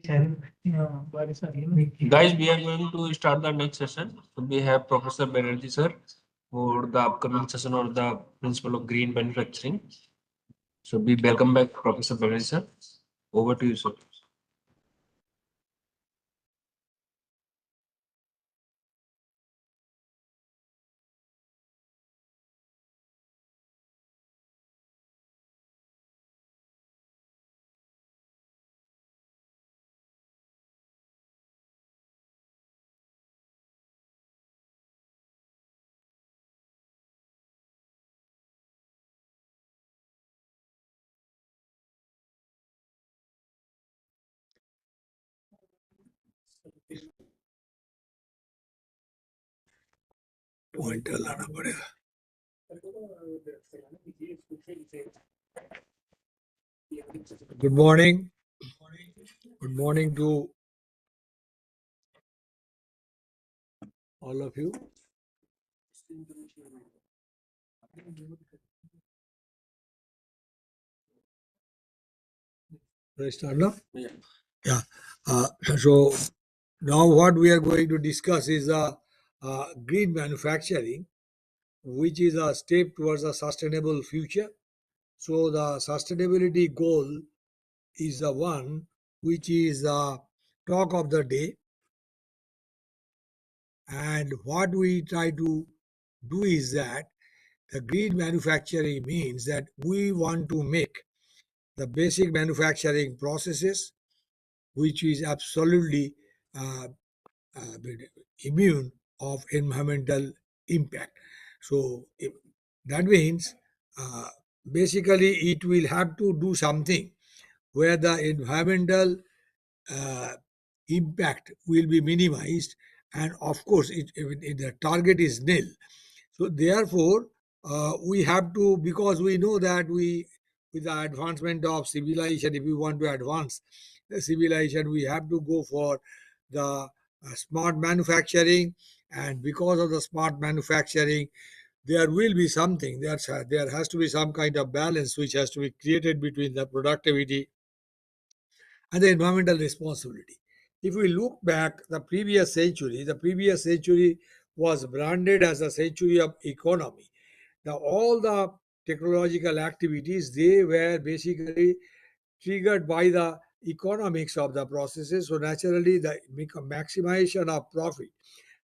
Guys, we are going to start the next session. So we have Professor Banerjee sir for the upcoming session on the principle of green manufacturing. So we welcome back Professor Banerjee sir. Over to you, sir. Pointer लाना पड़ेगा. Good morning. Good morning to all of you. Let's start now. Yeah. So now what we are going to discuss is green manufacturing, which is a step towards a sustainable future. So the sustainability goal is the one which is the talk of the day, and what we try to do is that the green manufacturing means that we want to make the basic manufacturing processes which is absolutely uh, uh, immune of environmental impact. So that means basically it will have to do something where the environmental uh, impact will be minimized, and of course if the target is nil. So therefore we have to, because we know that we, with the advancement of civilization, if we want to advance the civilization, we have to go for the smart manufacturing. And because of the smart manufacturing, there will be something, there has to be some kind of balance which has to be created between the productivity and the environmental responsibility. If we look back the previous century was branded as a century of economy. Now all the technological activities, they were basically triggered by the economics of the processes. So naturally the maximization of profit,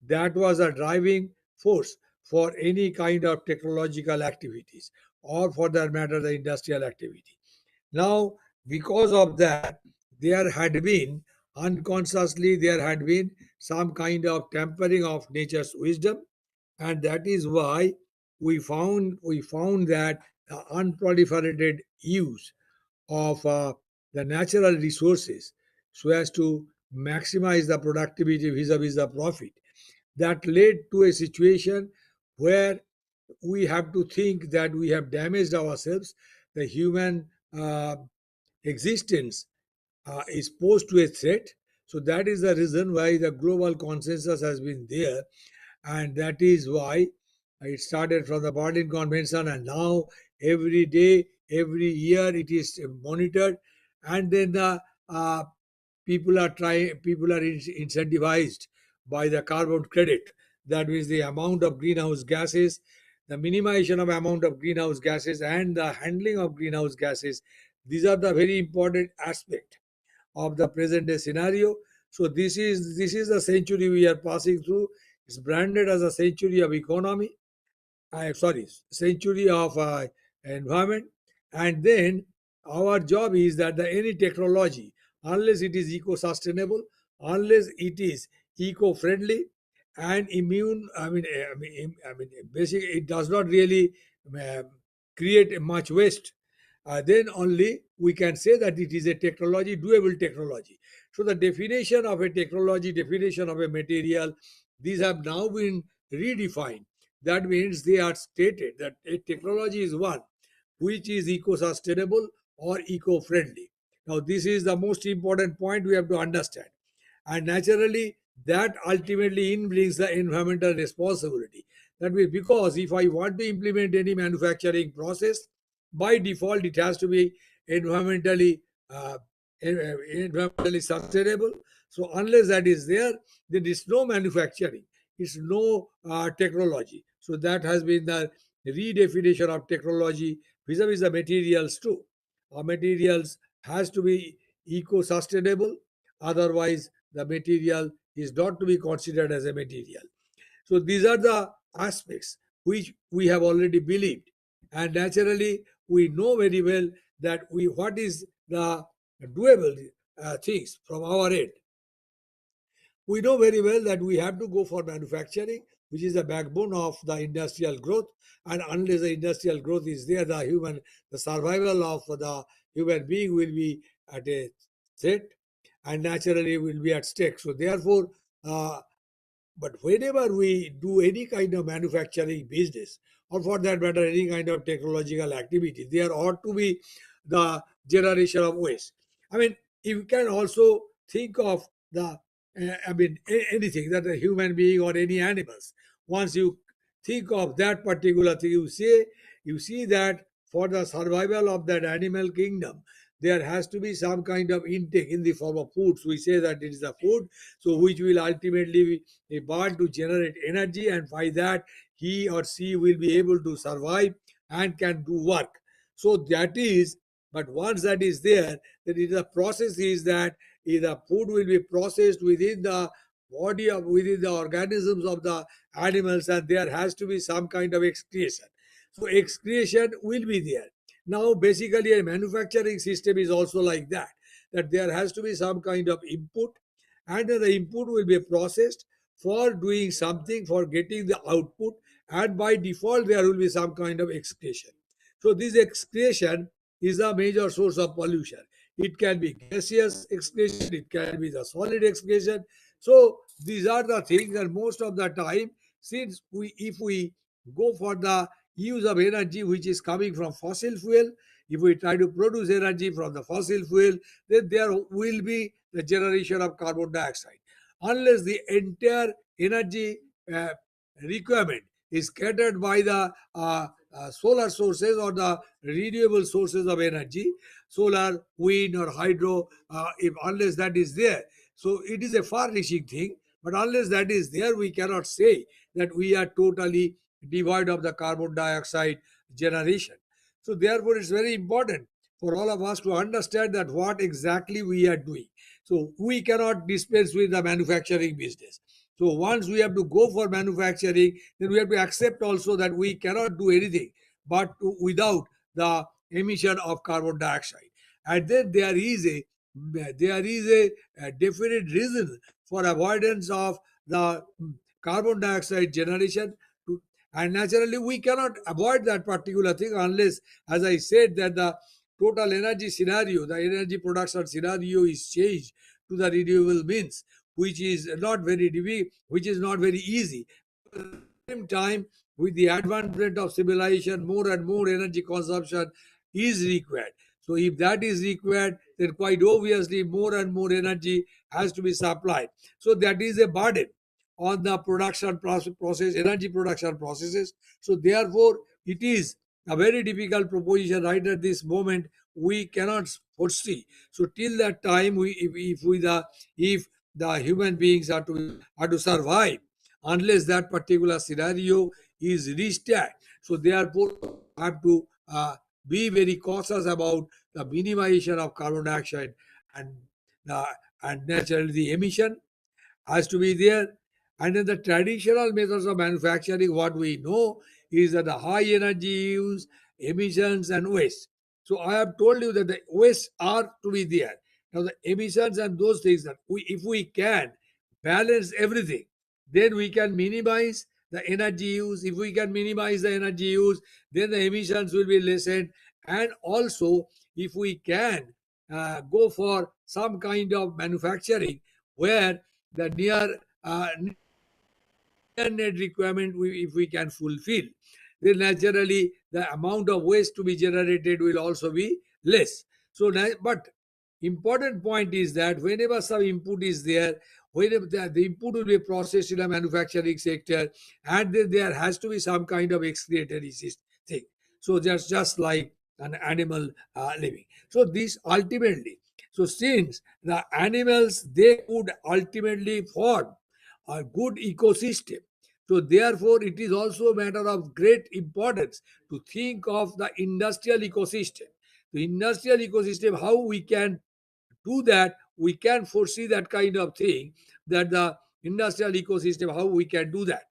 that was a driving force for any kind of technological activities, or for that matter the industrial activity. Now, because of that, there had been, unconsciously, there had been some kind of tempering of nature's wisdom, and that is why we found that the unproliferated use of the natural resources, so as to maximize the productivity vis-a-vis the profit, that led to a situation where we have to think that we have damaged ourselves. The human existence is posed to a threat. So that is the reason why the global consensus has been there, and that is why it started from the Berlin Convention, and now every day, every year, it is monitored, and then the people are incentivized by the carbon credit. That means the amount of greenhouse gases, the minimization of amount of greenhouse gases, and the handling of greenhouse gases. These are the very important aspect of the present day scenario. So this is the century we are passing through. It's branded as a century of economy, sorry, century of environment. And then our job is that any technology, unless it is eco-sustainable, unless it is eco-friendly and immune, basically it does not really um, create much waste, then only we can say that it is a technology, doable technology. So the definition of a technology, definition of a material, these have now been redefined. That means they are stated that a technology is one which is eco-sustainable or eco-friendly. Now this is the most important point we have to understand. And naturally that ultimately brings the environmental responsibility. That means, because if I want to implement any manufacturing process, by default it has to be environmentally uh, environmentally sustainable. So unless that is there, then it's no manufacturing, it's no technology. So that has been the redefinition of technology vis-a-vis the materials too. Our materials has to be eco-sustainable, otherwise the material is not to be considered as a material. So these are the aspects which we have already believed, and naturally we know very well that we what is the doable things from our end. We know very well that we have to go for manufacturing, which is the backbone of the industrial growth. And unless the industrial growth is there, the survival of the human being will be at a threat, and naturally will be at stake. So therefore, uh, but whenever we do any kind of manufacturing business, or for that matter, any kind of technological activity, there ought to be the generation of waste. I mean, you can also think of anything that a human being or any animals. Once you think of that particular thing, you see that for the survival of that animal kingdom, there has to be some kind of intake in the form of foods. We say that it is the food, so which will ultimately be a bird to generate energy, and by that he or she will be able to survive and can do work. So that is, but once that is there, then the process is that the food will be processed within the body of within the organisms of the animals, and there has to be some kind of excretion. So excretion will be there. Now basically a manufacturing system is also like that, that there has to be some kind of input, and then the input will be processed for doing something, for getting the output, and by default there will be some kind of excretion. So this excretion is a major source of pollution. It can be gaseous excretion, it can be the solid excretion. So these are the things, and most of the time, since we if we go for the use of energy which is coming from fossil fuel, if we try to produce energy from the fossil fuel, then there will be the generation of carbon dioxide. Unless the entire energy uh, requirement is catered by the solar sources or the renewable sources of energy, solar, wind, or hydro, if unless that is there, so it is a far-reaching thing. But unless that is there, we cannot say that we are totally devoid of the carbon dioxide generation. So therefore, it's very important for all of us to understand that what exactly we are doing. So we cannot dispense with the manufacturing business. So once we have to go for manufacturing, then we have to accept also that we cannot do anything but without the emission of carbon dioxide. And then there is a definite reason for avoidance of the carbon dioxide generation. And naturally, we cannot avoid that particular thing unless, as I said, that the total energy scenario, the energy production scenario is changed to the renewable means, which is not very easy. At the same time, with the advancement of civilization, more and more energy consumption is required. So if that is required, then quite obviously more and more energy has to be supplied. So that is a burden on the energy production processes. So therefore, it is a very difficult proposition right at this moment. We cannot foresee. So till that time, if the human beings are to survive, unless that particular scenario is reached at, so therefore have to be very cautious about the minimization of carbon dioxide, and the and naturally the emission has to be there. And then the traditional methods of manufacturing, what we know is that the high energy use, emissions, and waste. So I have told you that the waste are to be there. Now the emissions and those things, that if we can balance everything, then we can minimize the energy use. If we can minimize the energy use, then the emissions will be lessened. And also, if we can go for some kind of manufacturing where the net requirement, if we can fulfill, then naturally the amount of waste to be generated will also be less. So but important point is that whenever some input is there, whenever the input will be processed in a manufacturing sector, and then there has to be some kind of excretory thing. So just like an animal living. So this ultimately, So since the animals, they could ultimately form a good ecosystem, so therefore it is also a matter of great importance to think of the industrial ecosystem. The industrial ecosystem, how we can do that, we can foresee that kind of thing, that the industrial ecosystem, how we can do that.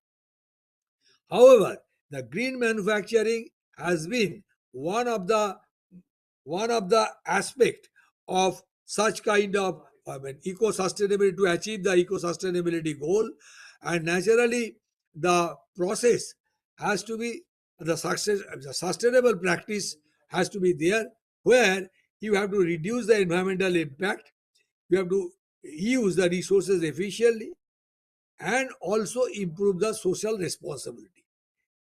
However, the green manufacturing has been one of the aspect of such kind of, I mean, eco sustainability, to achieve the eco sustainability goal. And naturally the process has to be, the sustainable practice has to be there, where you have to reduce the environmental impact, you have to use the resources efficiently, and also improve the social responsibility.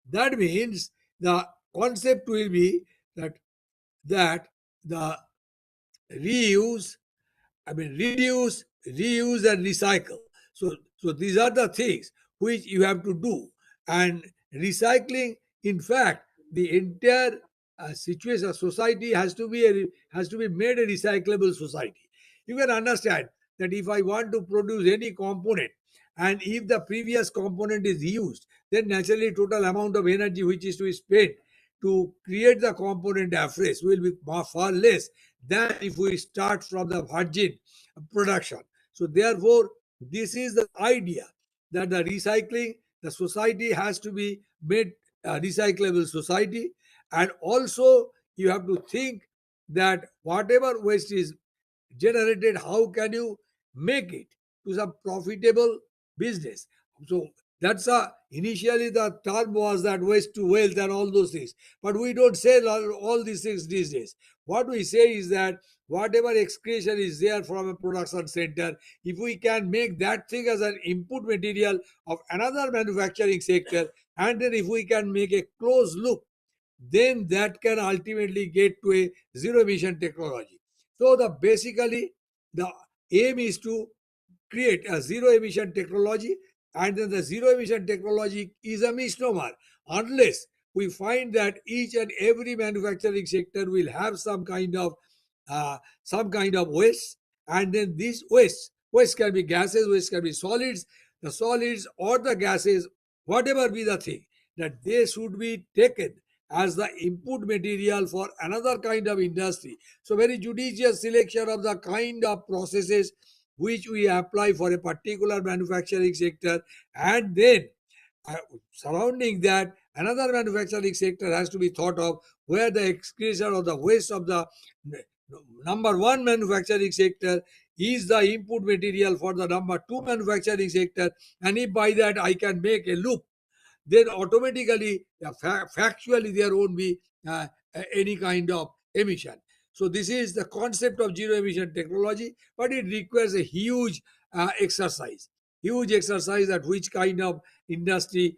That means the concept will be that the reuse, I mean, reduce, reuse, and recycle. So these are the things which you have to do. And recycling, in fact, the entire situation, society has to be made a recyclable society. You can understand that if I want to produce any component, and if the previous component is used, then naturally total amount of energy which is to be spent to create the component afresh will be far less than if we start from the virgin production. So therefore, this is the idea, that the recycling, the society has to be made a recyclable society. And also you have to think that whatever waste is generated, how can you make it to some profitable business? So that's initially the term was that waste to wealth and all those things, but we don't say all these things these days. What we say is that whatever excretion is there from a production center, if we can make that thing as an input material of another manufacturing sector, and then if we can make a closed loop, then that can ultimately get to a zero emission technology. So the basically the aim is to create a zero emission technology, and then the zero emission technology is a misnomer unless we find that each and every manufacturing sector will have some kind of waste. And then this waste can be gases, waste can be solids, the solids or the gases, whatever be the thing, that they should be taken as the input material for another kind of industry. So very judicious selection of the kind of processes which we apply for a particular manufacturing sector, and then uh, surrounding that another manufacturing sector has to be thought of, where the excretion of the waste of the number one manufacturing sector is the input material for the number two manufacturing sector. And if by that I can make a loop, then automatically, factually, there won't be any kind of emission. So this is the concept of zero emission technology, but it requires a huge exercise, at which kind of industry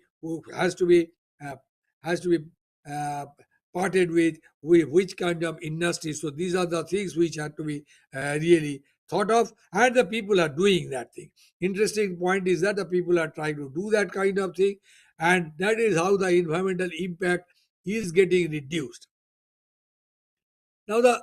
has to be uh, has to be uh, parted with which kind of industry. So these are the things which have to be really thought of, and the people are doing that thing. Interesting point is that the people are trying to do that kind of thing, and that is how the environmental impact is getting reduced. Now the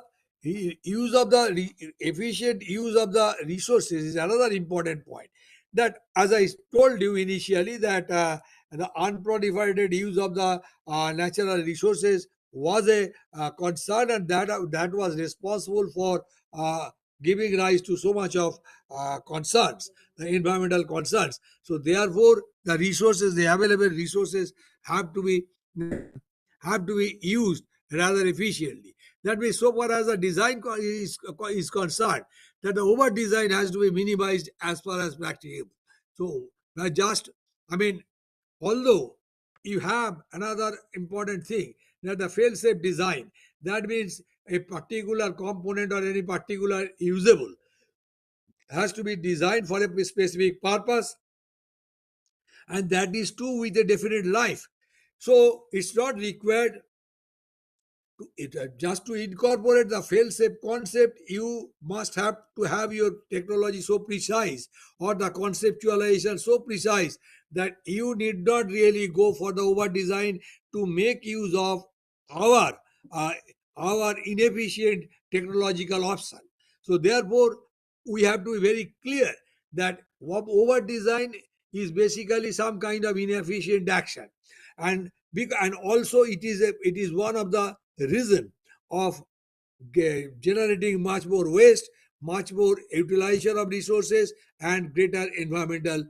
use of the efficient use of the resources is another important point, that as I told you initially, that the unproliferated use of the natural resources was a concern, and that was responsible for uh, giving rise to so much of concerns, the environmental concerns. So therefore the resources, the available resources, have to be used rather efficiently. That means, so far as the design is concerned, that the over design has to be minimized as far as practicable. So, just, I mean, although you have another important thing, that the fail safe design, that means a particular component or any particular usable has to be designed for a specific purpose, and that is true with a definite life. So, it's not required just to incorporate the fail-safe concept. You must have to have your technology so precise, or the conceptualization so precise, that you need not really go for the over design to make use of our uh, our inefficient technological option. So therefore, we have to be very clear that over design is basically some kind of inefficient action, and and also it is one of the reason of generating much more waste, much more utilization of resources, and greater environmental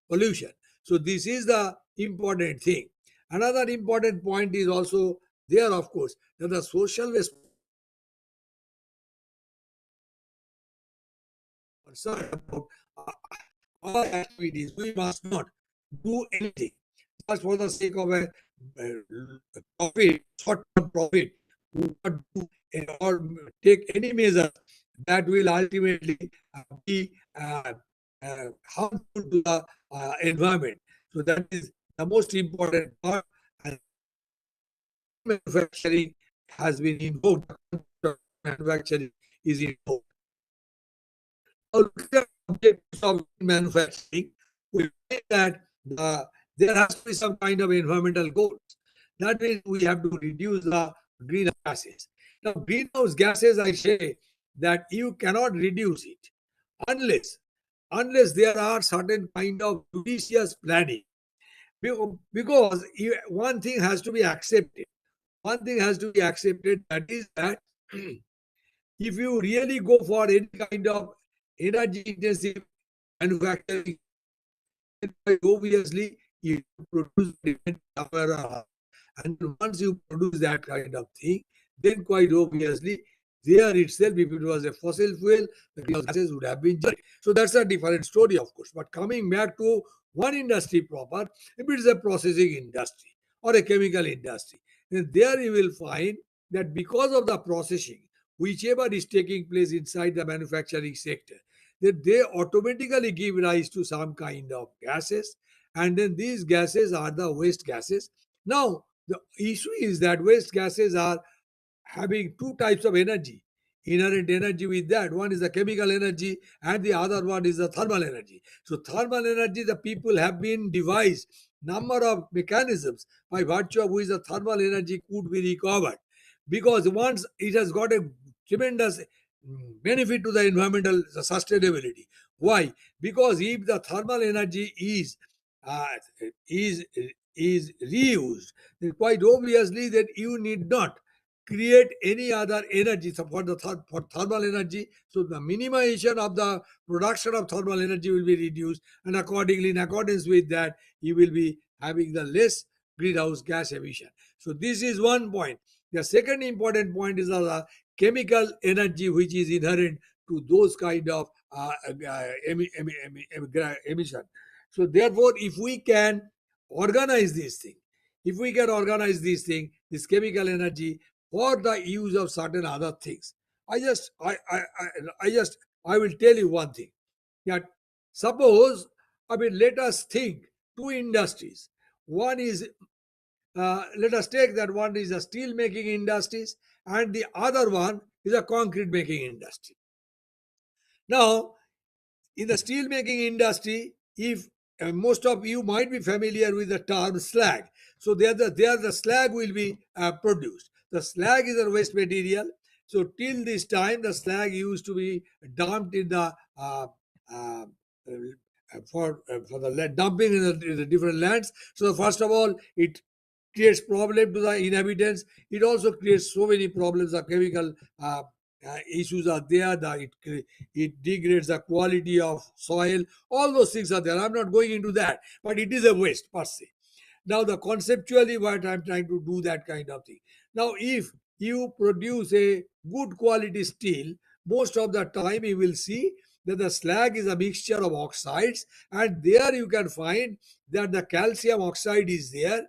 pollution. So this is the important thing. Another important point is also there, of course, that the social concerned about our activities. We must not do anything just for the sake of a profit, short-term profit. We will not do or take any measure that will ultimately be harmful to the environment. So that is the most important part. And manufacturing has been invoked. Manufacturing is invoked. Now, looking at objectives of manufacturing, we find that there has to be some kind of environmental goals. That means we have to reduce the greenhouse gases. Now, greenhouse gases, I say that you cannot reduce it unless there are certain kind of judicious planning. Because one thing has to be accepted. One thing has to be accepted, that is that if you really go for any kind of energy intensive manufacturing, obviously you produce depend somewhere around. And once you produce that kind of thing, then quite obviously there itself, if it was a fossil fuel, the greenhouse gases would have been generated. So that's a different story, of course. But coming back to one industry proper, if it is a processing industry or a chemical industry, then there you will find that because of the processing, whichever is taking place inside the manufacturing sector, that they automatically give rise to some kind of gases, and then these gases are the waste gases. Now the issue is that waste gases are having two types of energy, inherent energy with that. One is the chemical energy, and the other one is the thermal energy. So thermal energy, the people have been devised number of mechanisms by virtue of which the thermal energy could be recovered, because once it has got a tremendous benefit to the environmental sustainability. Why? Because if the thermal energy uh, is is reused, then quite obviously that you need not create any other energy. So for for thermal energy, so the minimization of the production of thermal energy will be reduced, and accordingly, in accordance with that, you will be having the less greenhouse gas emission. So this is one point. The second important point is the chemical energy which is inherent to those kind of emission. So therefore, if we can organize this thing, this chemical energy for the use of certain other things. I will tell you one thing, that suppose, let us think two industries. One is, let us take that one is a steel making industries, and the other one is a concrete making industry. Now, in the steel making industry, if most of you might be familiar with the term slag. So there the slag will be produced. The slag is a waste material. So till this time, the slag used to be dumped in the uh, for the dumping in the different lands. So first of all, it creates problem to the inhabitants. It also creates so many problems. The chemical issues are there. It degrades the quality of soil. All those things are there. I'm not going into that, but it is a waste per se. Now, the conceptually, what I'm trying to do that kind of thing. Now, if you produce a good quality steel, most of the time you will see that the slag is a mixture of oxides, and there you can find that the calcium oxide is there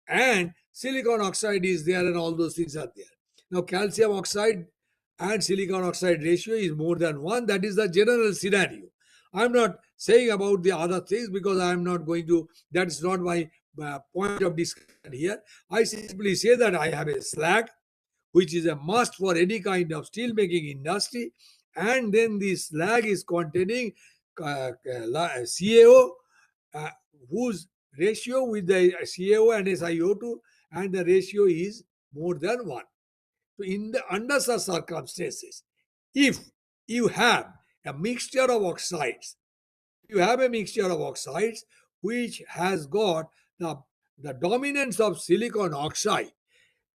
and silicon oxide is there, and all those things are there. Now, calcium oxide and silicon oxide ratio is more than one. That is the general scenario. I'm not saying about the other things because I'm not going to, that's not my point of discussion here. I simply say that I have a slag, which is a must for any kind of steel making industry, and then the slag is containing CaO, uh, whose ratio with the CaO and SiO2, and the ratio is more than 1. So, in the under such circumstances, if you have a mixture of oxides. You have a mixture of oxides which has got the dominance of silicon oxide,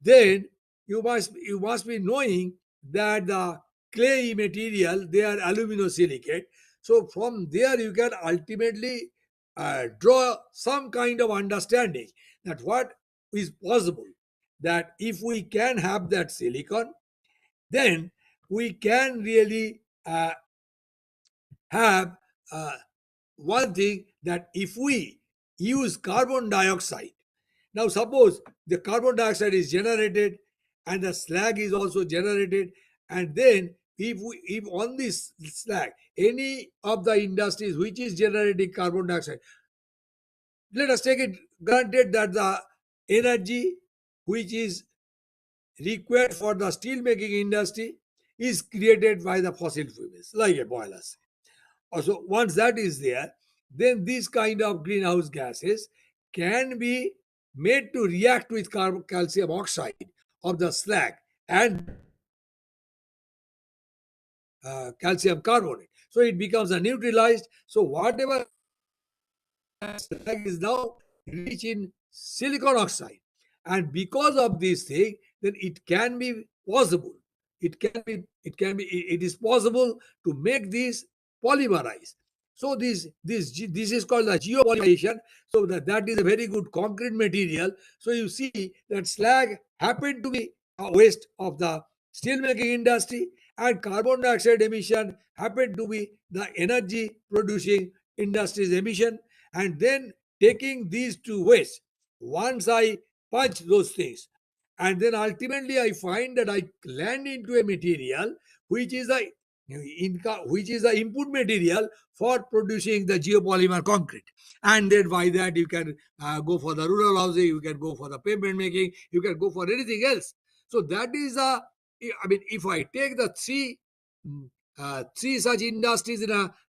then you must be knowing that the clay material, they are aluminosilicate. So from there you can ultimately draw some kind of understanding that what is possible, that if we can have that silicon, then we can really have one thing, that if we use carbon dioxide, now suppose the carbon dioxide is generated and the slag is also generated, and then if on this slag any of the industries which is generating carbon dioxide, let us take it granted that the energy which is required for the steel making industry is created by the fossil fuels like a boiler. Also, once that is there, then these kind of greenhouse gases can be made to react with calcium oxide of the slag and calcium carbonate. So it becomes a neutralized. So whatever slag is now rich in silicon oxide, and because of this thing, then it can be possible. It is possible to make these polymerize. So this is called the geopolymerization. So that is a very good concrete material. So you see that slag happened to be a waste of the steelmaking industry, and carbon dioxide emission happened to be the energy producing industry's emission. And then taking these two waste, once I punch those things, and then ultimately I find that I land into a material which is the input material for producing the geopolymer concrete. And then by that you can go for the rural housing, you can go for the pavement making, you can go for anything else. So that is I mean, if I take the mm, three such industries at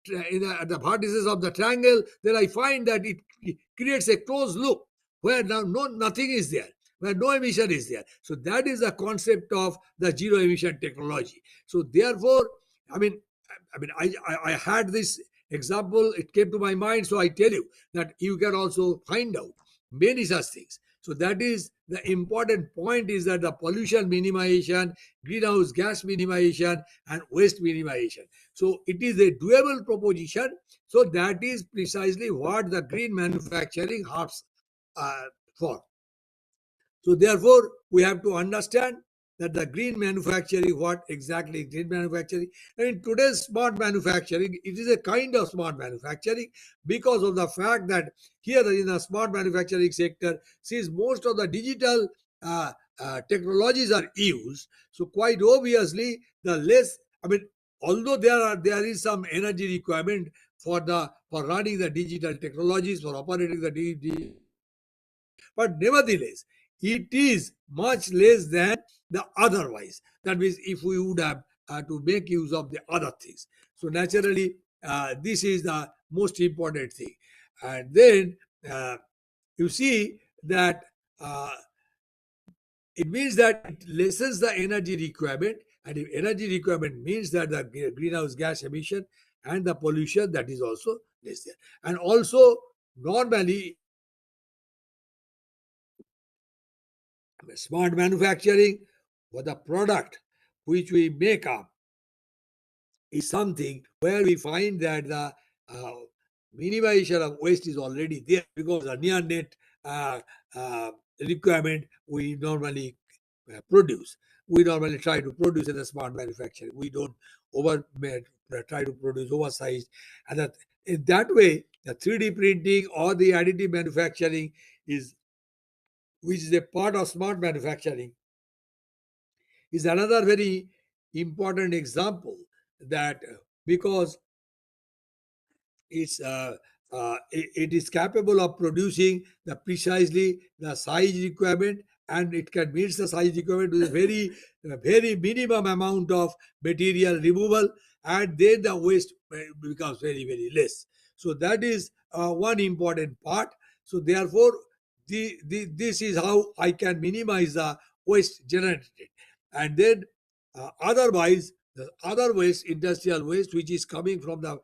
the vertices of the triangle, then I find that it creates a closed loop where now nothing is there, where no emission is there. So that is the concept of the zero emission technology. So therefore, I mean, I had this example, it came to my mind, so I tell you that you can also find out many such things. So that is the important point, is that the pollution minimization, greenhouse gas minimization, and waste minimization. So it is a doable proposition. So that is precisely what the green manufacturing harps uh, for. So therefore, we have to understand that the green manufacturing, what exactly green manufacturing? And in today's smart manufacturing, it is a kind of smart manufacturing because of the fact that here in the smart manufacturing sector, since most of the digital technologies are used, so quite obviously the less, I mean, although there is some energy requirement for running the digital technologies, for operating the but nevertheless, it is much less than the otherwise. That means if we would have to make use of the other things. So naturally, this is the most important thing. And then you see that it means that it lessens the energy requirement. And if energy requirement means that the greenhouse gas emission and the pollution, that is also less there. And also, normally, smart manufacturing for the product which we make up is something where we find that the uh, minimization of waste is already there, because the near net uh, uh, requirement we normally produce. We normally try to produce in the smart manufacturing. We don't try to produce oversized. And that, in that way, the 3D printing or the additive manufacturing is, which is a part of smart manufacturing, is another very important example, that because it is capable of producing the precisely the size requirement, and it can meet the size requirement with a very minimum amount of material removal, and then the waste becomes very less. So that is one important part. So therefore, this is how I can minimize the waste generated. And then otherwise, the other waste, industrial waste, which is coming from the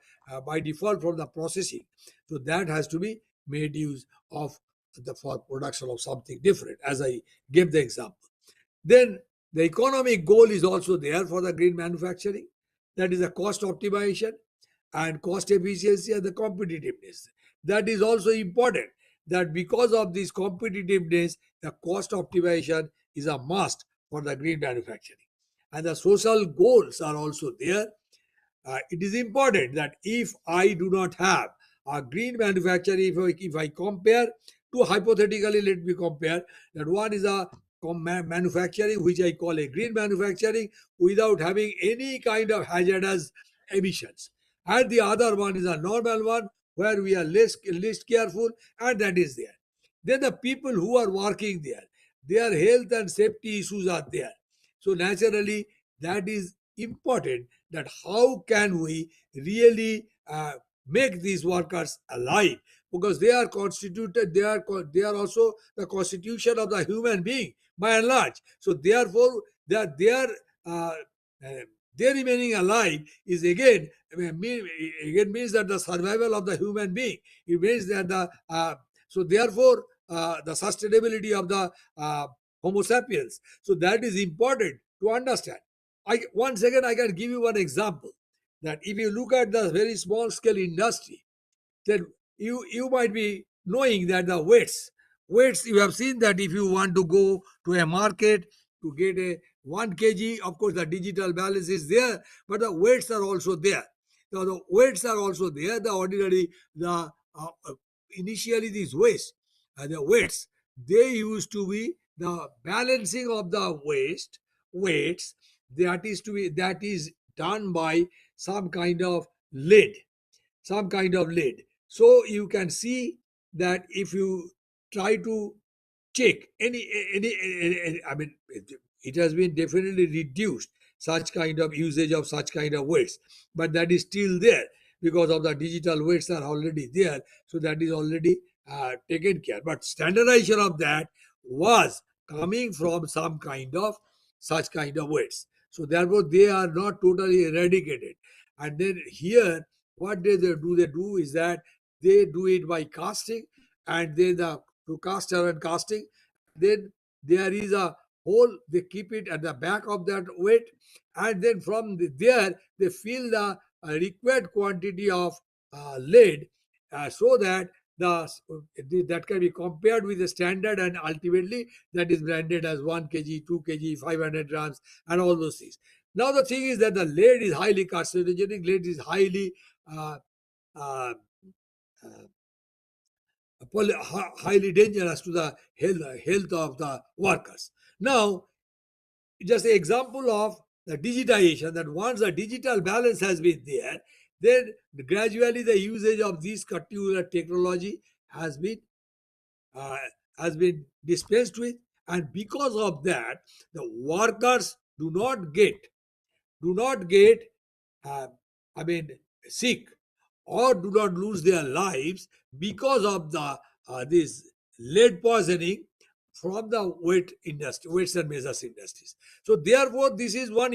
by default from the processing. So that has to be made use of for production of something different, as I gave the example. Then the economic goal is also there for the green manufacturing. That is the cost optimization and cost efficiency and the competitiveness. That is also important, that because of this competitiveness, the cost optimization is a must for the green manufacturing. And the social goals are also there. It is important that if I do not have a green manufacturing, if I compare two, hypothetically, let me compare that one is a manufacturing which I call a green manufacturing without having any kind of hazardous emissions, and the other one is a normal one where we are less careful, and that is there. Then the people who are working there, their health and safety issues are there. So naturally, that is important, that how can we really make these workers alive, because they are constituted, they are also the constitution of the human being by and large. So therefore their uh, uh, their remaining alive is again again means that the survival of the human being. It means that the so therefore the sustainability of the homo sapiens. So that is important to understand. Once again, I can give you one example, that if you look at the very small scale industry, then you might be knowing that the weights, you have seen that if you want to go to a market to get a 1 kg, of course the digital balance is there, but the weights are also there. Now the weights are also there. The ordinary, the initially these the weights, they used to be the balancing of the weights, that is done by some kind of lid, some kind of lid. So you can see that if you try to check I mean, it has been definitely reduced, such kind of usage of such kind of weights, but that is still there because of the digital weights are already there. So that is already taken care. But standardization of that was coming from some kind of such kind of weights. So therefore, they are not totally eradicated. And then here, what they do is that they do it by casting, and then to caster and casting. Then there is a hole. They keep it at the back of that weight, and then from there they fill the required quantity of lead, so that that can be compared with the standard, and ultimately that is branded as 1 kg, 2 kg, 500 grams, and all those things. Now the thing is that the lead is highly carcinogenic. Lead is highly uh, uh, uh, highly dangerous to the health of the workers. Now, just an example of the digitization, that once the digital balance has been there, then gradually the usage of this particular technology has been uh, dispensed with, and because of that, the workers do not get uh, I mean, sick, or do not lose their lives because of the this lead poisoning from the weights and measures industries. So therefore, this is one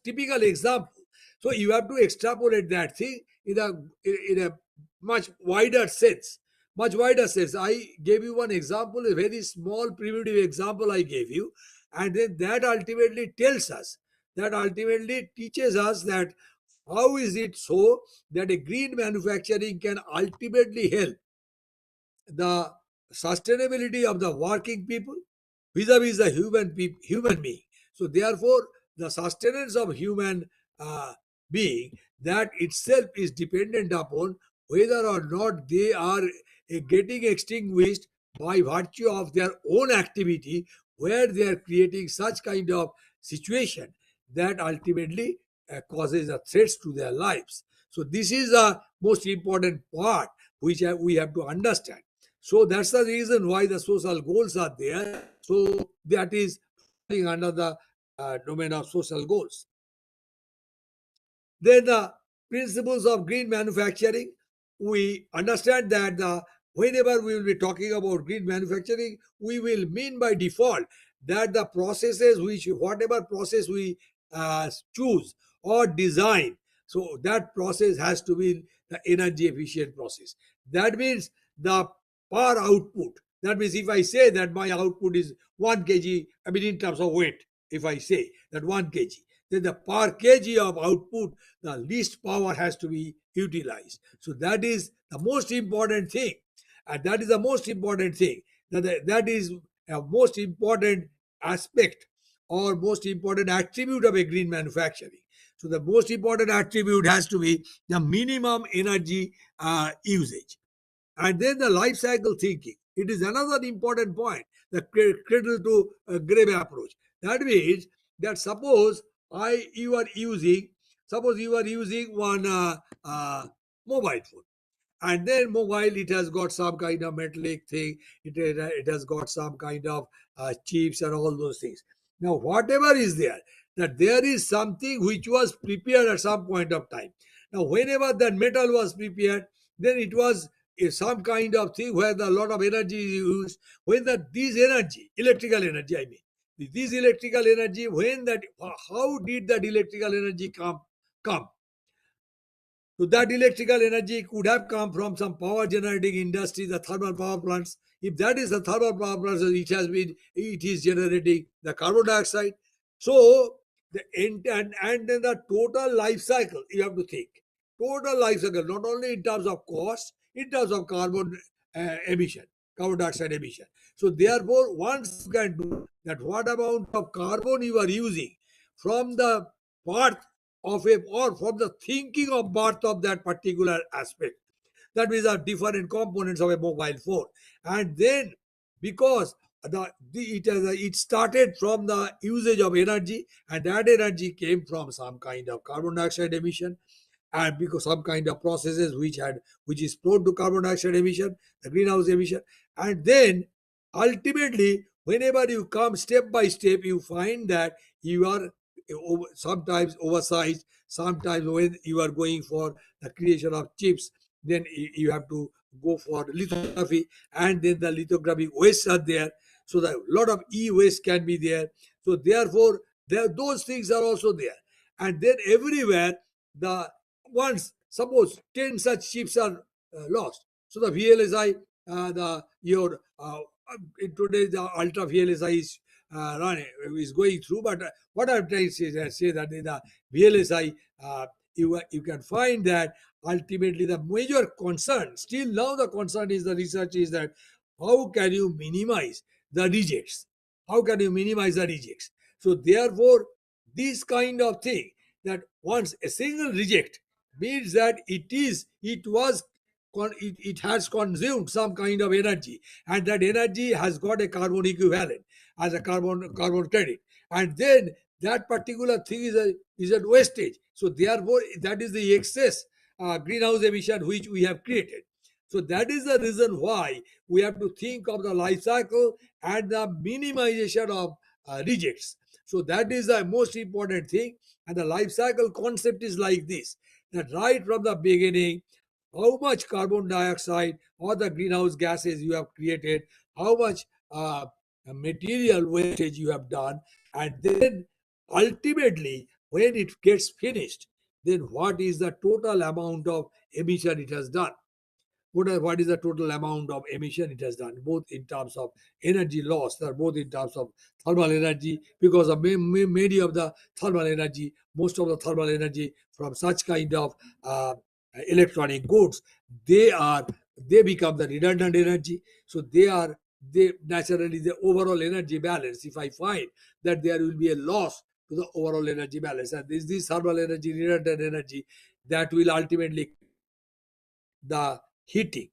typical example. So you have to extrapolate that thing in a much wider sense. Much wider sense. I gave you one example, a very small primitive example I gave you, and then that ultimately tells us, that ultimately teaches us that how is it so that a green manufacturing can ultimately help the sustainability of the working people vis-a-vis the human being. So therefore, the sustenance of human being, that itself is dependent upon whether or not they are getting extinguished by virtue of their own activity, where they are creating such kind of situation that ultimately causes a threats to their lives. So this is the most important part which we have to understand. So that's the reason why the social goals are there. So that is falling under the domain of social goals. Then the principles of green manufacturing. We understand that whenever we will be talking about green manufacturing, we will mean by default that the processes, which whatever process we choose, or design. So that process has to be the energy efficient process. That means the per output. That means if I say that my output is 1 kg, I mean in terms of weight, if I say that 1 kg, then the per kg of output, the least power has to be utilized. So that is the most important thing. And that is the most important thing. That is a most important aspect or most important attribute of a green manufacturing. So the most important attribute has to be the minimum energy usage. And then the life cycle thinking. It is another important point, the cradle to grave approach. That means that suppose you are using one mobile phone, and then mobile, it has got some kind of metallic thing, it has got some kind of chips and all those things. Now whatever is there, that there is something which was prepared at some point of time. Now whenever that metal was prepared, then it was some kind of thing where a lot of energy is used. When this energy, electrical energy, I mean this electrical energy, when that, how did that electrical energy come? So that electrical energy could have come from some power generating industry, the thermal power plants. If that is the thermal power plants, it is generating the carbon dioxide. So and then the total life cycle you have to think. Total life cycle, not only in terms of cost, in terms of carbon emission, carbon dioxide emission. So therefore, once you can do that, what amount of carbon you are using from the birth of a, or from the thinking of birth of that particular aspect. That means are different components of a mobile phone. And then because it started from the usage of energy, and that energy came from some kind of carbon dioxide emission, and because some kind of processes which is prone to carbon dioxide emission, the greenhouse emission. And then ultimately, whenever you come step by step, you find that you are sometimes oversized. Sometimes when you are going for the creation of chips, then you have to go for lithography, and then the lithography wastes are there. So that a lot of e-waste can be there. So therefore, those things are also there. And then everywhere, the once suppose 10 such chips are lost, so the VLSI, the your in today the ultra VLSI is going through. But what I'm trying to say that in the VLSI, you can find that ultimately the major concern, still now the concern is the research is that how can you minimize the rejects? How can you minimize the rejects? So therefore, this kind of thing, that once a single reject means that it has consumed some kind of energy, and that energy has got a carbon equivalent as a carbon credit, and then that particular thing is at wastage. So therefore, that is the excess greenhouse emission which we have created. So that is the reason why we have to think of the life cycle and the minimization of rejects. So that is the most important thing. And the life cycle concept is like this, that right from the beginning, how much carbon dioxide or the greenhouse gases you have created, how much material wastage you have done, and then ultimately, when it gets finished, then what is the total amount of emission it has done? What is the total amount of emission it has done, both in terms of energy loss, or both in terms of thermal energy, because of many of the thermal energy, most of the thermal energy from such kind of electronic goods, they become the redundant energy. So they naturally, the overall energy balance, if I find that there will be a loss to the overall energy balance, and this thermal energy, redundant energy, that will ultimately the heating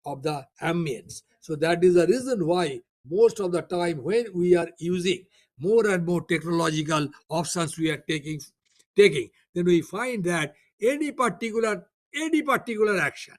of the ambience. So that is the reason why most of the time when we are using more and more technological options we are taking, then we find that any particular action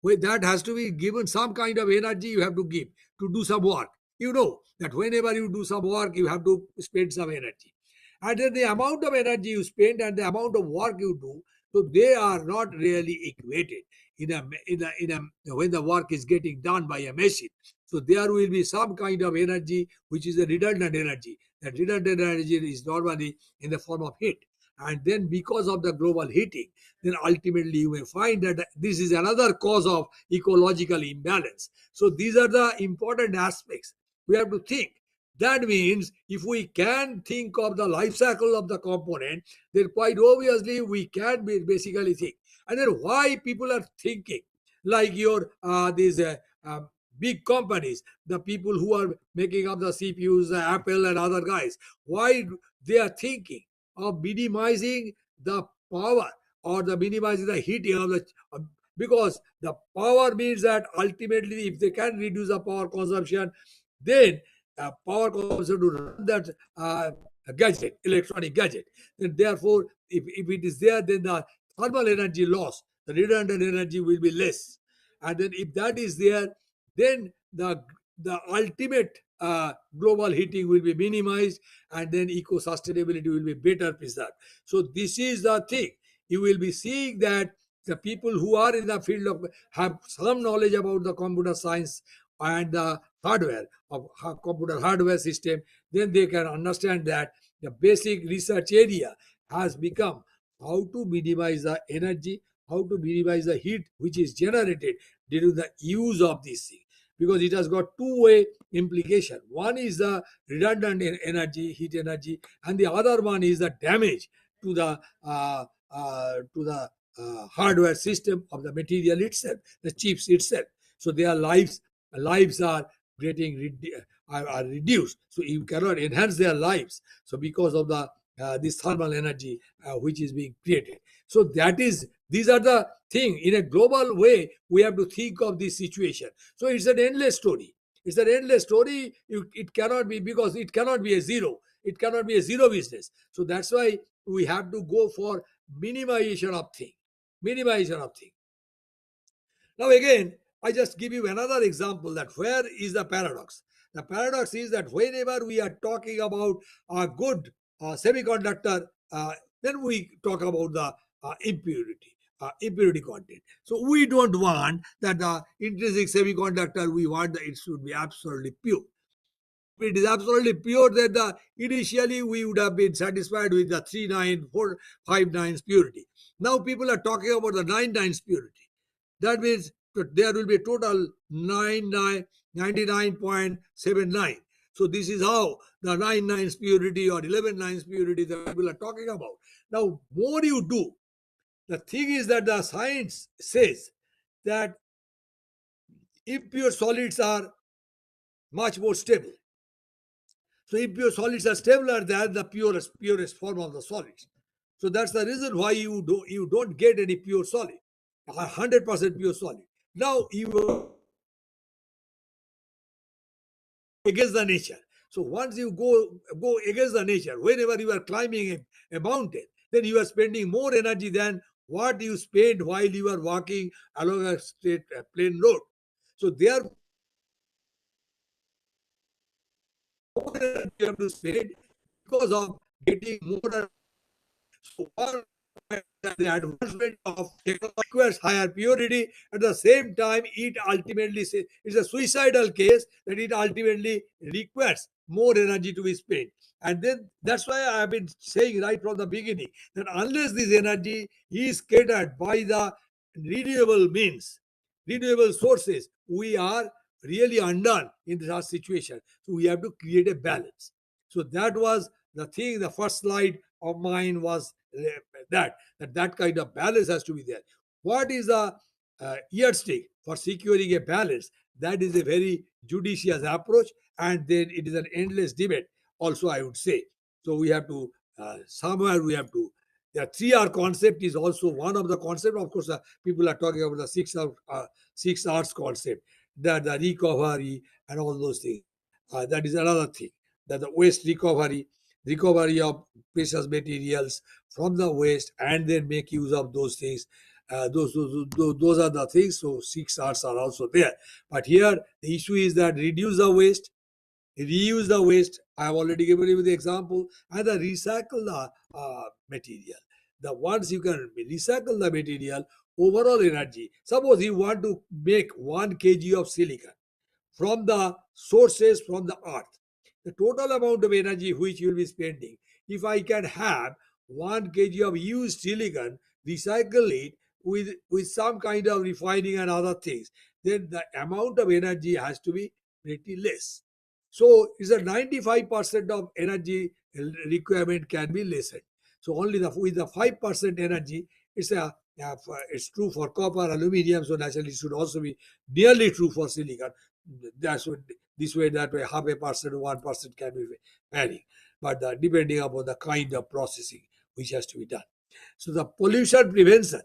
where that has to be given some kind of energy you have to give to do some work. You know that whenever you do some work, you have to spend some energy. And then the amount of energy you spend and the amount of work you do, so they are not really equated when the work is getting done by a machine. So there will be some kind of energy which is a redundant energy. That redundant energy is normally in the form of heat. and then because of the global heating, then ultimately you may find that this is another cause of ecological imbalance. So these are the important aspects we have to think. That means if we can think of the life cycle of the component, then quite obviously we can basically think. And then why people are thinking like your these big companies, the people who are making up the CPUs, Apple and other guys, why they are thinking of minimizing the power or the minimizing the heating of the because the power means that ultimately if they can reduce the power consumption, then power consumption to run that gadget, electronic gadget. And therefore, if it is there, then the thermal energy loss, the redundant energy will be less. And then if that is there, then the ultimate global heating will be minimized, and then eco sustainability will be better preserved. So this is the thing. You will be seeing that the people who are in the field of have some knowledge about the computer science and the hardware of computer hardware system, then they can understand that the basic research area has become how to minimize the energy, how to minimize the heat which is generated due to the use of this thing, because it has got two-way implication. One is the redundant energy, heat energy, and the other one is the damage to the hardware system of the material itself, the chips itself. So their lives are getting are reduced. So you cannot enhance their lives. So because of the this thermal energy which is being created. So that is these are the thing. In a global way, we have to think of this situation. So it's an endless story. It's an endless story. It cannot be, because it cannot be a zero. It cannot be a zero business. So that's why we have to go for minimization of thing. Minimization of thing. Now again, I just give you another example that where is the paradox? The paradox is that whenever we are talking about a good semiconductor, then we talk about the impurity content. So we don't want that the intrinsic semiconductor, we want that it should be absolutely pure. If it is absolutely pure, then initially we would have been satisfied with the 39459 purity. Now people are talking about the 99 purity. That means there will be a total 99.79. So this is how the 99 purity or 11 purity that people are talking about. Now, more you do, the thing is that the science says that impure solids are much more stable. So impure solids are stabler than the purest form of the solids. So that's the reason why you don't get any pure solid, 100% pure solid. Now you against the nature. So once you go against the nature, whenever you are climbing a mountain, then you are spending more energy than what you spend while you are walking along a straight plain road. So there more energy you have to spend because of getting more. So one, the advancement of technology requires higher purity. At the same time, it ultimately it's a suicidal case that it ultimately requires more energy to be spent. And then that's why I have been saying right from the beginning that unless this energy is catered by the renewable means, renewable sources, we are really undone in this situation. So we have to create a balance. So that was the thing. The first slide of mine was that kind of balance has to be there. What is the yardstick for securing a balance? That is a very judicious approach, and then it is an endless debate. Also, I would say so. We have to somewhere we have to. The 3R concept is also one of the concept. Of course, people are talking about the 6 R's concept, the recovery and all those things. That is another thing. That the waste recovery of precious materials from the waste, and then make use of those things. Those are the things. So 6 R's are also there. But here the issue is that reduce the waste, reuse the waste. I have already given you the example, and the recycle the material. The once you can recycle the material, overall energy. Suppose you want to make 1 kg of silicon from the sources from the earth. The total amount of energy which you will be spending, if I can have 1 kg of used silicon, recycle it with some kind of refining and other things, then the amount of energy has to be pretty less. So it's a 95% of energy requirement can be lessened. So only with the 5% energy, it's true for copper, aluminium, so naturally it should also be nearly true for silicon. That's what this way, that way, half a percent, 1% can be varying, but depending upon the kind of processing which has to be done. So the pollution prevention,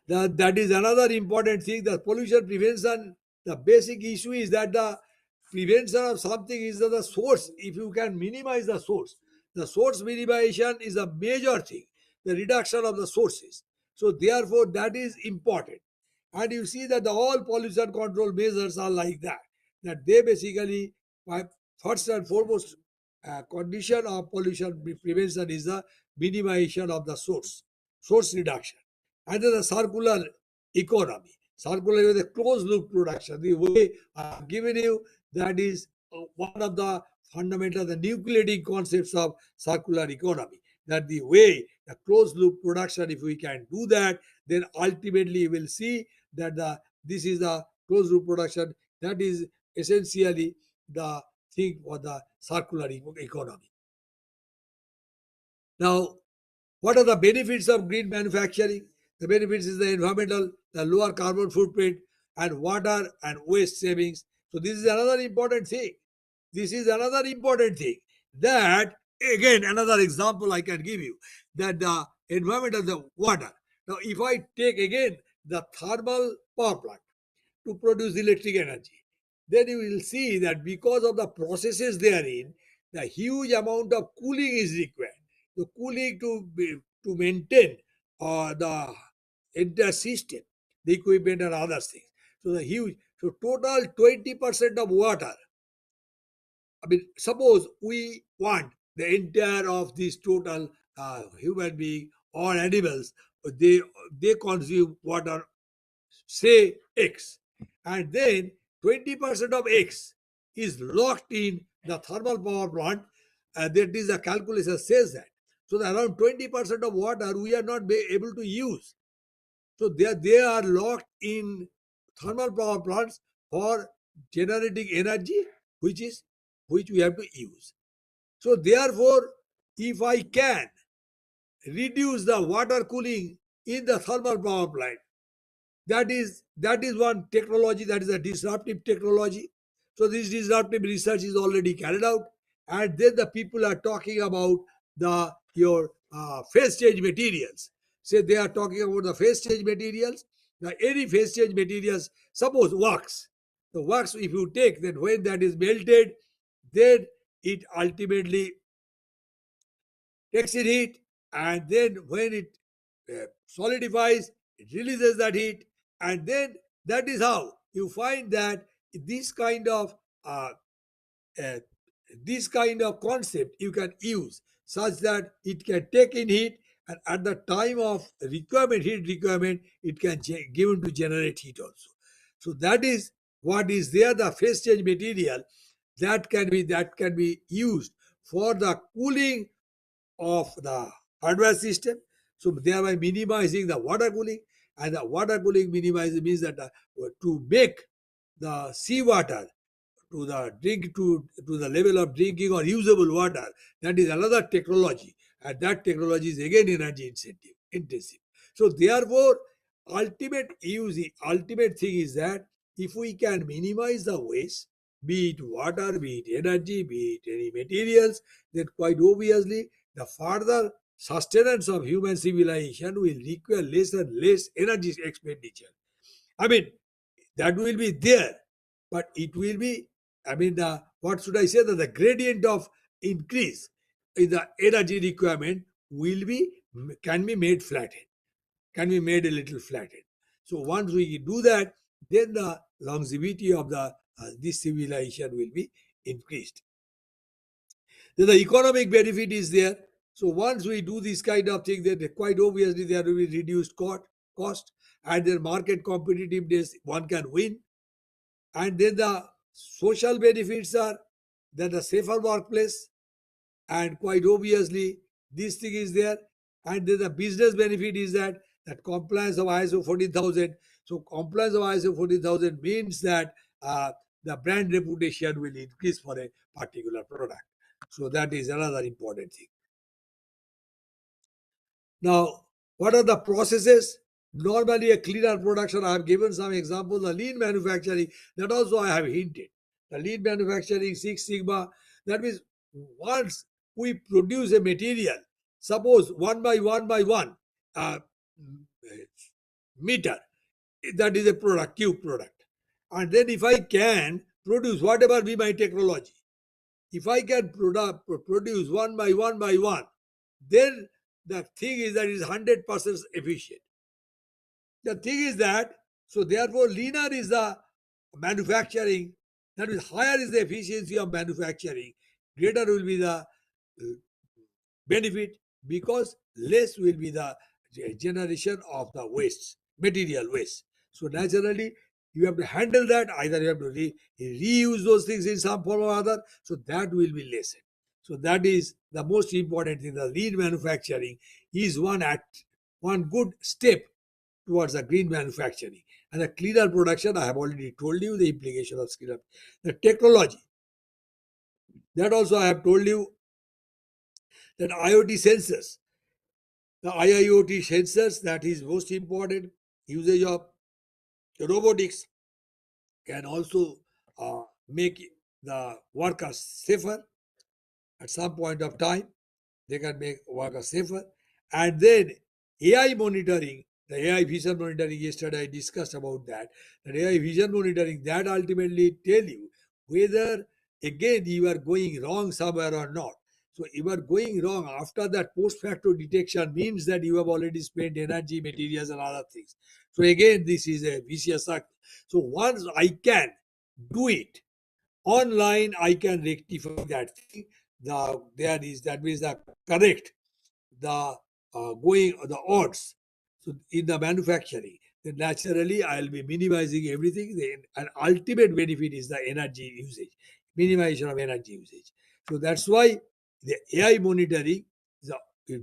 that is another important thing. The pollution prevention, the basic issue is that the prevention of something is the source. If you can minimize the source minimization is a major thing, the reduction of the sources. So therefore that is important. And you see that the all pollution control measures are like that they basically, first and foremost, condition of pollution prevention is the minimization of the source reduction. And then the circular economy. Circular is a closed loop production. The way I've given you, that is one of the fundamental, the nucleating concepts of circular economy. That the way the closed loop production, if we can do that, then ultimately you will see that this is the closed loop production. That is essentially the thing for the circular economy. Now, what are the benefits of green manufacturing? The benefits is the environmental, the lower carbon footprint, and water and waste savings. So this is another important thing. This is another important thing, that again another example I can give you, that the environment of the water. Now, if I take again the thermal power plant to produce electric energy, then you will see that because of the processes therein, the huge amount of cooling is required. The cooling to maintain the entire system, the equipment and other things. So the huge, so total 20% of water. I mean, suppose we want the entire of this total human being or animals, they they consume water, say X, and then 20% of X is locked in the thermal power plant. That is the calculation says that. So the around 20% of water we are not able to use. So they are locked in thermal power plants for generating energy, which we have to use. So therefore, if I can reduce the water cooling in the thermal power plant, that is one technology, that is a disruptive technology. So this disruptive research is already carried out, and then the people are talking about the your phase change materials. Say they are talking about the phase change materials. Now any phase change materials, suppose wax. The wax, if you take, then when that is melted, then it ultimately takes in heat, and then when it solidifies, it releases that heat, and then that is how you find that this kind of uh, uh, this kind of concept you can use, such that it can take in heat, and at the time of heat requirement, it can given to generate heat also. So that is what is there, the phase change material that can be used for the cooling of the hardware system. So thereby minimizing the water cooling, and the water cooling minimizing means that to make the seawater to the level of drinking or usable water, that is another technology, and that technology is again energy intensive. So therefore, ultimate thing is that if we can minimize the waste, be it water, be it energy, be it any materials, then quite obviously the further sustenance of human civilization will require less and less energy expenditure. I mean, that will be there, but it will be, I mean, the what should I say, that the gradient of increase in the energy requirement will be can be made flattened, can be made a little flattened. So once we do that, then the longevity of the this civilization will be increased. Then the economic benefit is there. So once we do this kind of thing, then quite obviously there will be reduced cost, and their market competitiveness one can win. And then the social benefits are that a safer workplace, and quite obviously This thing is there. And then the business benefit is that compliance of ISO 14000. So compliance of ISO 14000 means that the brand reputation will increase for a particular product. So that is another important thing. Now, what are the processes? Normally, a cleaner production, I have given some examples. The lean manufacturing, that also I have hinted. The lean manufacturing, Six Sigma, that means once we produce a material, suppose one by one uh, meter, that is a product, cube product. And then if I can produce whatever be my technology, if I can produce one by one, then the thing is that it is 100% efficient. The thing is that, so therefore, leaner is the manufacturing, that is, higher is the efficiency of manufacturing, greater will be the benefit, because less will be the generation of the waste, material waste. So naturally, you have to handle that. Either you have to reuse those things in some form or other. So that will be lessened. So that is the most important thing. The lean manufacturing is one good step towards the green manufacturing. And the cleaner production, I have already told you the implication of cleaner. The technology, that also I have told you that IoT sensors, the IIoT sensors, that is most important. Usage of robotics can also make the workers safer at some point of time. They can make workers safer. And then AI monitoring, the AI vision monitoring, yesterday I discussed about that. That AI vision monitoring, that ultimately tell you whether again you are going wrong somewhere or not. So you are going wrong after that post facto detection means that you have already spent energy, materials, and other things. So again, this is a vicious cycle. So once I can do it online, I can rectify that thing. That means the correct, the going the odds. So in the manufacturing, then naturally I'll be minimizing everything. An ultimate benefit is the energy usage, minimization of energy usage. So that's why the AI monitoring,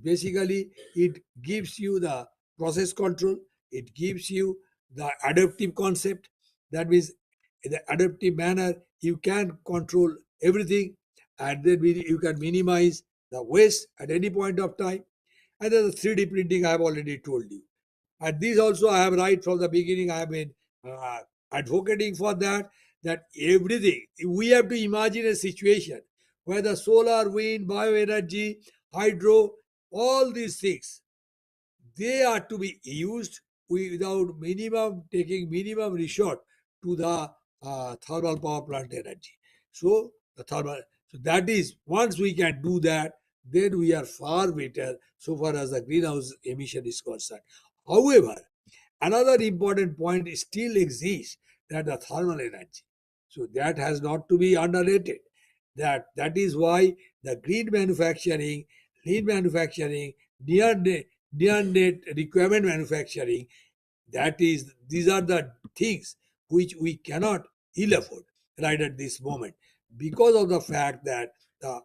basically it gives you the process control, it gives you the adaptive concept. That means in the adaptive manner you can control everything, and then you can minimize the waste at any point of time. And then the 3D printing, I have already told you. And this also I have right from the beginning, I have been uh, advocating for that everything, we have to imagine a situation where the solar, wind, bioenergy, hydro, all these things, they are to be used without taking minimum resort to the thermal power plant energy. So the thermal, so that is, once we can do that, then we are far better so far as the greenhouse emission is concerned. However, another important point still exists, that the thermal energy. So that has not to be underrated. That is why the green manufacturing, lean manufacturing, near net requirement manufacturing, that is, these are the things which we cannot ill afford right at this moment, because of the fact that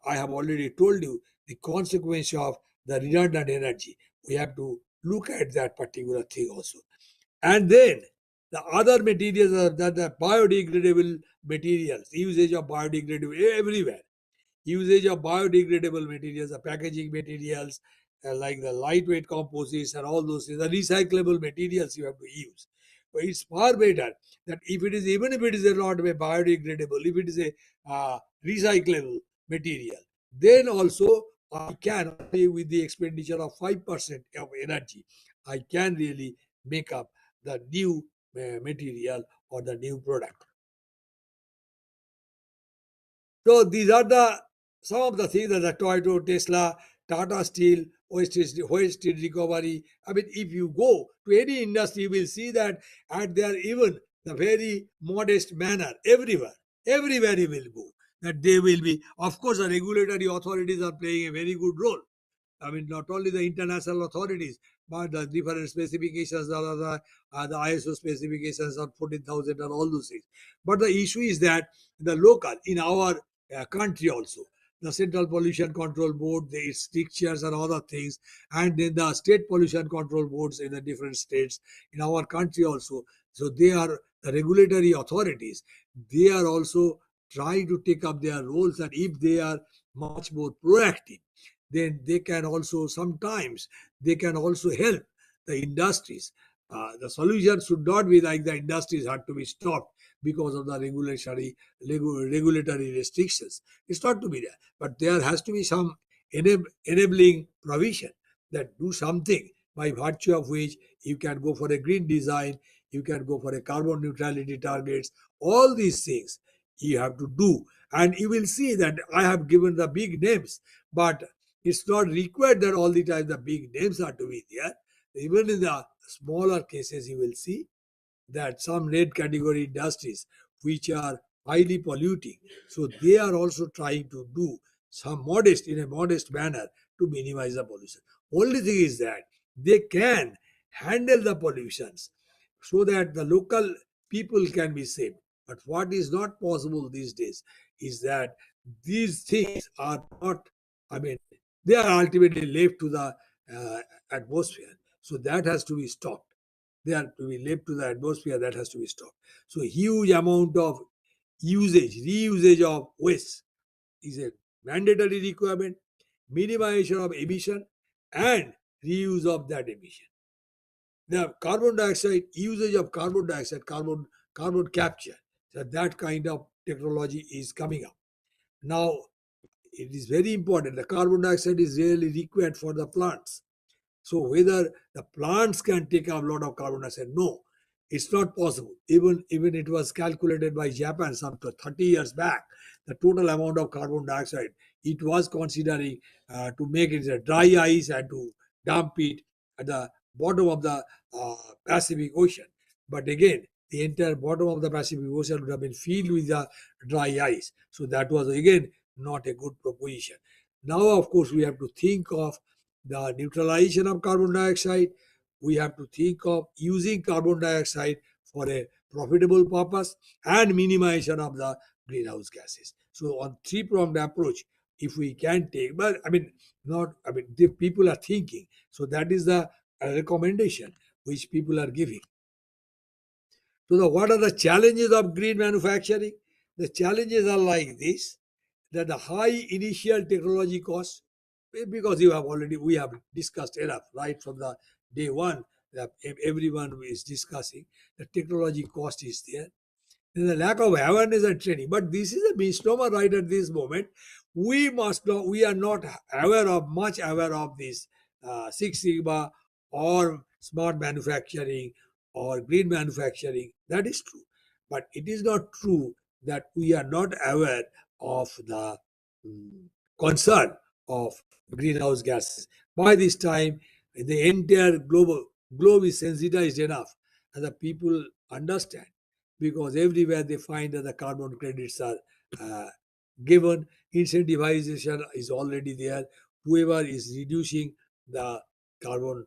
I have already told you the consequence of the redundant energy. We have to look at that particular thing also. And then the other materials are the biodegradable materials, usage of biodegradable everywhere, usage of biodegradable materials, the packaging materials, like the lightweight composites and all those things, the recyclable materials you have to use. But it's far better that if it is, even if it is not a biodegradable, if it is a recyclable material, then also I can, with the expenditure of 5% of energy, I can really make up the new material or the new product. So these are the some of the things that the Toyota, Tesla, Tata Steel, waste steel recovery. I mean, if you go to any industry, you will see that at their even the very modest manner everywhere you will go, that they will be. Of course, the regulatory authorities are playing a very good role. I mean, not only the international authorities, but the different specifications, the ISO specifications of 14,000 and all those things. But the issue is that the local, in our country also, the Central Pollution Control Board, its strictures and other things, and then the state pollution control boards in the different states in our country also. So they are the regulatory authorities. They are also trying to take up their roles, and if they are much more proactive, then they can also sometimes they can also help the industries. The solution should not be like the industries had to be stopped because of the regulatory restrictions. It's not to be there, but there has to be some enabling provision that do something by virtue of which you can go for a green design, you can go for a carbon neutrality targets. All these things you have to do, and you will see that I have given the big names, but it's not required that all the time the big names are to be there. Even in the smaller cases, you will see that some red category industries which are highly polluting, so they are also trying to do some modest in a modest manner to minimize the pollution. Only thing is that they can handle the pollutions so that the local people can be saved. But what is not possible these days is that these things are not, I mean, they are ultimately left to the atmosphere. So that has to be stopped. They are to be left to the atmosphere, that has to be stopped. So huge amount of reusage of waste is a mandatory requirement, minimization of emission, and reuse of that emission. The carbon dioxide, usage of carbon dioxide, carbon capture, so that kind of technology is coming up. Now, it is very important. The carbon dioxide is really required for the plants. So whether the plants can take a lot of carbon dioxide, no, it's not possible. Even it was calculated by Japan some 30 years back, the total amount of carbon dioxide it was considering to make it a dry ice and to dump it at the bottom of the Pacific Ocean. But again, the entire bottom of the Pacific Ocean would have been filled with the dry ice. So that was again not a good proposition. Now, of course, we have to think of the neutralization of carbon dioxide. We have to think of using carbon dioxide for a profitable purpose and minimization of the greenhouse gases. So on three-pronged approach, if we can take, but I mean, not, I mean, the people are thinking. So that is the recommendation which people are giving. So what are the challenges of green manufacturing? The challenges are like this, that the high initial technology cost, because we have discussed enough right from the day one, that everyone is discussing the technology cost is there. There's a lack of awareness and training, but this is a misnomer right at this moment. We are not much aware of this Six Sigma or smart manufacturing or green manufacturing. That is true, but it is not true that we are not aware of the concern of greenhouse gases. By this time, the entire globe is sensitized enough, and the people understand, because everywhere they find that the carbon credits are uh, given, incentivization is already there. Whoever is reducing the carbon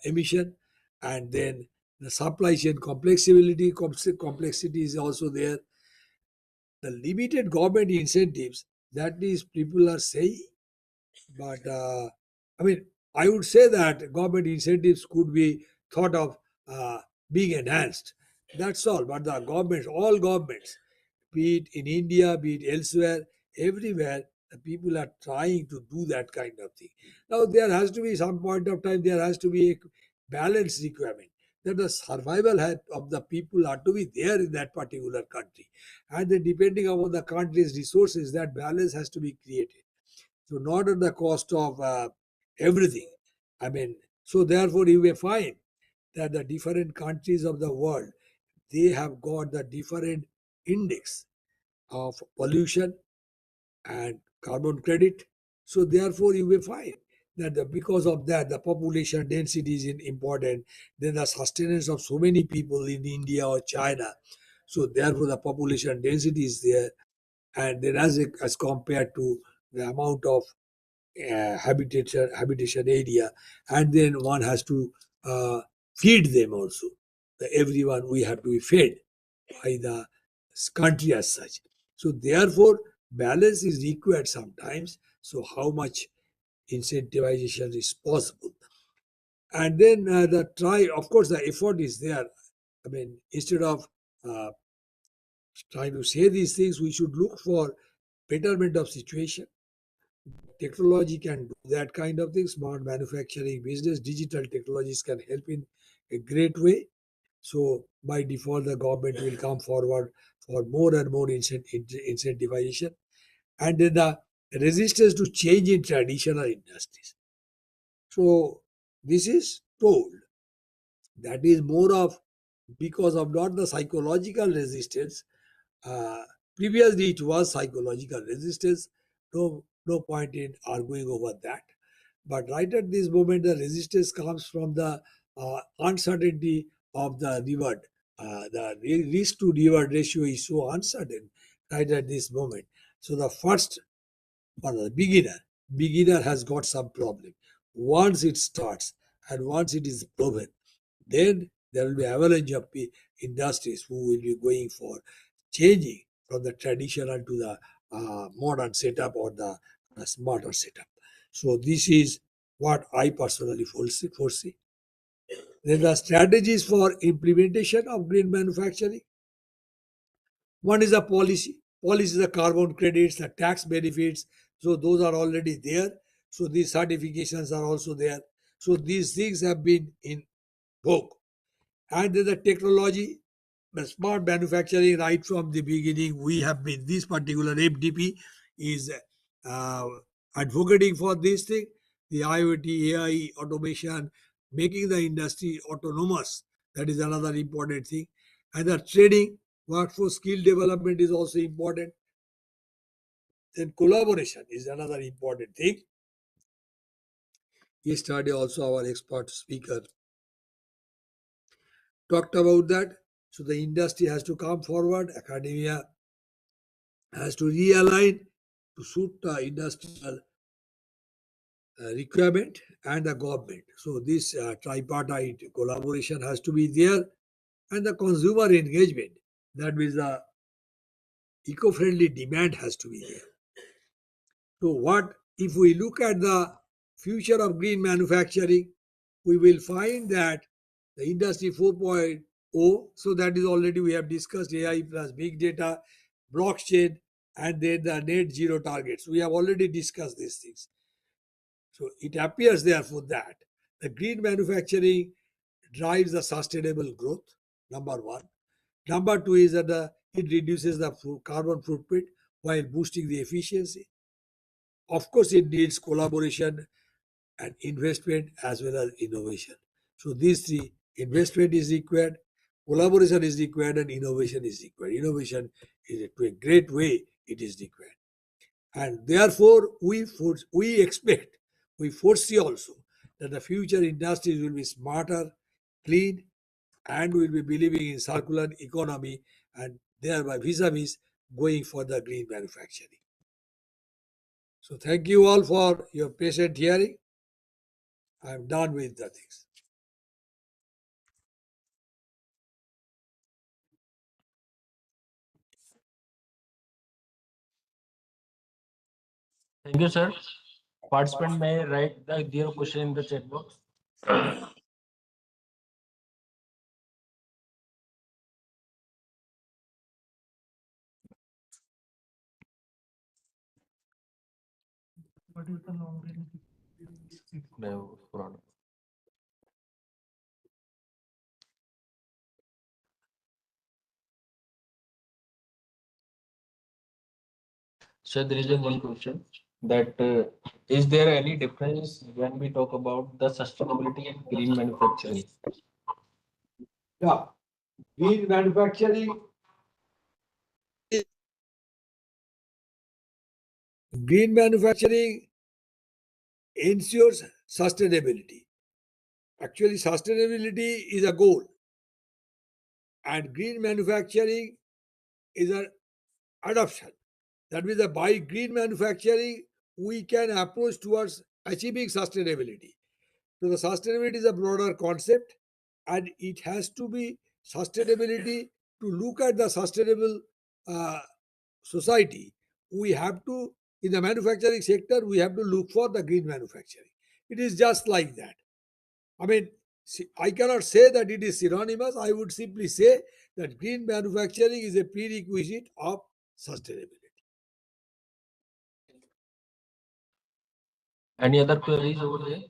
emission, and then the supply chain complexity is also there. The limited government incentives, that is, people are saying, but I mean, I would say that government incentives could be thought of being enhanced. That's all. But the governments, all governments, be it in India, be it elsewhere, everywhere, the people are trying to do that kind of thing. Now, there has to be some point of time, there has to be a balanced requirement, that the survival of the people are to be there in that particular country. And then, depending upon the country's resources, that balance has to be created. So not at the cost of everything. I mean, so therefore you may find that the different countries of the world, they have got the different index of pollution and carbon credit. So therefore you may find that because of that, the population density is important. Then the sustenance of so many people in India or China. So therefore the population density is there. And then as compared to the amount of habitation area, and then one has to feed them also. Everyone we have to be fed by the country as such. So therefore, balance is required sometimes. So how much incentivization is possible? And then of course, the effort is there. I mean, instead of uh, trying to say these things, we should look for betterment of situation. Technology can do that kind of thing. Smart manufacturing, business, digital technologies can help in a great way. So by default, the government will come forward for more and more incentivization, and then the resistance to change in traditional industries. So this is told that is more of because of not the psychological resistance. Uh, Previously, it was psychological resistance. No point in arguing over that. But right at this moment, the resistance comes from the uncertainty of the reward. The risk to reward ratio is so uncertain right at this moment. So the first for the beginner has got some problem. Once it starts and once it is proven, then there will be avalanche of industries who will be going for changing from the traditional to the modern setup or the smarter setup. So this is what I personally foresee. Then the strategies for implementation of green manufacturing. One is the policy. Policy is the carbon credits, the tax benefits. So those are already there. So these certifications are also there. So these things have been in vogue. And then the technology, the smart manufacturing, right from the beginning, we have been, this particular MDP is uh, advocating for this thing, the IoT, AI, automation, making the industry autonomous. That is another important thing. And the training, workforce skill development is also important. Then collaboration is another important thing. Yesterday also our expert speaker talked about that. So the industry has to come forward, academia has to realign to suit the industrial requirement and the government. So this tripartite collaboration has to be there, and the consumer engagement, that means the eco-friendly demand has to be there. So what if we look at the future of green manufacturing, we will find that the industry 4.0, so that is already we have discussed AI plus big data, blockchain, and then the net zero targets. We have already discussed these things. So it appears therefore that the green manufacturing drives the sustainable growth, number one. Number two is that it reduces the carbon footprint while boosting the efficiency. Of course, it needs collaboration and investment as well as innovation. So these three, investment is required, collaboration is required, and innovation is required. Innovation is to a great way it is required. And therefore, we expect, we foresee also that the future industries will be smarter, clean, and will be believing in circular economy and thereby vis-a-vis going for the green manufacturing. So thank you all for your patient hearing. I'm done with the things. Thank you, sir. Participant may write their question in the chat box. What is the long range? No, fraud. So there is a one question that is there any difference when we talk about the sustainability and green manufacturing? Yeah, green manufacturing. Green manufacturing ensures sustainability. Actually, sustainability is a goal, and green manufacturing is an adoption. That means that by green manufacturing, we can approach towards achieving sustainability. So the sustainability is a broader concept, and it has to be sustainability to look at the sustainable uh, society. we have to, in the manufacturing sector, we have to look for the green manufacturing. It is just like that. I mean, I cannot say that it is synonymous. I would simply say that green manufacturing is a prerequisite of sustainability. Any other queries over there?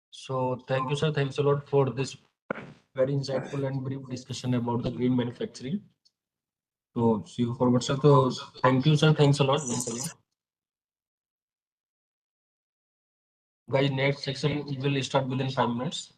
So thank you, sir. Thanks a lot for this very insightful and brief discussion about the green manufacturing. So see you forward, sir. So thank you, sir. Thanks a lot once again. Guys, next section will start within 5 minutes.